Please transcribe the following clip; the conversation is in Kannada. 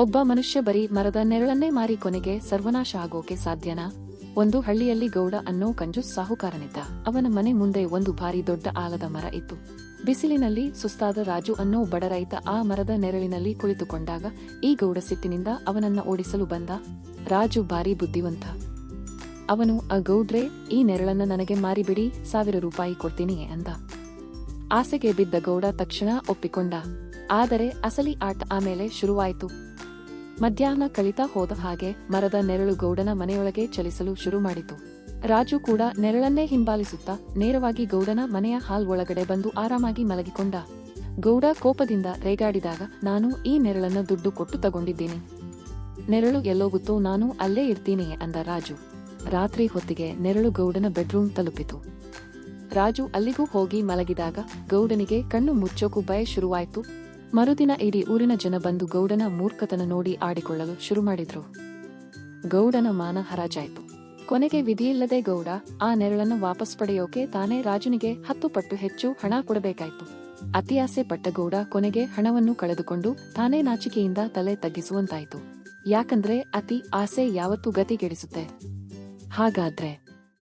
ಒಬ್ಬ ಮನುಷ್ಯ ಬರೀ ಮರದ ನೆರಳನ್ನೇ ಮಾರಿ ಕೊನೆಗೆ ಸರ್ವನಾಶ ಆಗೋಕೆ ಸಾಧ್ಯನಾ? ಒಂದು ಹಳ್ಳಿಯಲ್ಲಿ ಗೌಡ ಅನ್ನೋ ಕಂಜೂಸ್ ಸಾಹುಕಾರನಿದ್ದ. ಅವನ ಮನೆ ಮುಂದೆ ಒಂದು ಭಾರಿ ದೊಡ್ಡ ಆಲದ ಮರ ಇತ್ತು. ಬಿಸಿಲಿನಲ್ಲಿ ಸುಸ್ತಾದ ರಾಜು ಅನ್ನೋ ಬಡ ರೈತ ಆ ಮರದ ನೆರಳಿನಲ್ಲಿ ಕುಳಿತುಕೊಂಡಾಗ ಈ ಗೌಡ ಸಿಟ್ಟಿನಿಂದ ಅವನನ್ನ ಓಡಿಸಲು ಬಂದ. ರಾಜು ಭಾರಿ ಬುದ್ಧಿವಂತ. ಅವನು, ಗೌಡ್ರೆ, ಈ ನೆರಳನ್ನ ನನಗೆ ಮಾರಿಬಿಡಿ, 1000 ರೂಪಾಯಿ ಕೊಡ್ತೀನಿ ಅಂದ. ಆಸೆಗೆ ಬಿದ್ದ ಗೌಡ ತಕ್ಷಣ ಒಪ್ಪಿಕೊಂಡ. ಆದರೆ ಅಸಲಿ ಆಟ ಆಮೇಲೆ ಶುರುವಾಯಿತು. ಮಧ್ಯಾಹ್ನ ಕಳೀತಾ ಹೋದ ಹಾಗೆ ಮರದ ನೆರಳು ಗೌಡನ ಮನೆಯೊಳಗೆ ಚಲಿಸಲು ಶುರು ಮಾಡಿತು. ರಾಜು ಕೂಡ ನೆರಳನ್ನೇ ಹಿಂಬಾಲಿಸುತ್ತಾ ನೇರವಾಗಿ ಗೌಡನ ಮನೆಯ ಹಾಲ್ ಒಳಗಡೆ ಬಂದು ಆರಾಮಾಗಿ ಮಲಗಿಕೊಂಡ. ಗೌಡ ಕೋಪದಿಂದ ರೇಗಾಡಿದಾಗ, ನಾನು ಈ ನೆರಳನ್ನ ದುಡ್ಡು ಕೊಟ್ಟು ತಗೊಂಡಿದ್ದೀನಿ. ನೆರಳು ಎಲ್ಲೋಗುತ್ತೋ ನಾನು ಅಲ್ಲೇ ಇರ್ತೀನಿ ಅಂದ ರಾಜು. ರಾತ್ರಿ ಹೊತ್ತಿಗೆ ನೆರಳು ಗೌಡನ ಬೆಡ್ರೂಮ್ ತಲುಪಿತು. ರಾಜು ಅಲ್ಲಿಗೂ ಹೋಗಿ ಮಲಗಿದಾಗ ಗೌಡನಿಗೆ ಕಣ್ಣು ಮುಚ್ಚೋಕು ಭಯ ಶುರುವಾಯ್ತು. ಮರುದಿನ ಇಡೀ ಊರಿನ ಜನ ಬಂದು ಗೌಡನ ಮೂರ್ಖತನ ನೋಡಿ ಆಡಿಕೊಳ್ಳಲು ಶುರು ಮಾಡಿದ್ರು. ಗೌಡನ ಮಾನ ಹರಾಜಾಯ್ತು. ಕೊನೆಗೆ ವಿಧಿಯಿಲ್ಲದೆ ಗೌಡ ಆ ನೆರಳನ್ನು ವಾಪಸ್ ಪಡೆಯೋಕೆ ತಾನೇ ರಾಜುನಿಗೆ 10 ಪಟ್ಟು ಹೆಚ್ಚು ಹಣ ಕೊಡಬೇಕಾಯ್ತು. ಅತಿಯಾಸೆ ಪಟ್ಟ ಗೌಡ ಕೊನೆಗೆ ಹಣವನ್ನು ಕಳೆದುಕೊಂಡು ತಾನೇ ನಾಚಿಕೆಯಿಂದ ತಲೆ ತಗ್ಗಿಸುವಂತಾಯ್ತು. ಯಾಕಂದ್ರೆ ಅತಿ ಆಸೆ ಯಾವತ್ತೂ ಗತಿಗೆಡಿಸುತ್ತೆ. ಹಾಗಾದ್ರೆ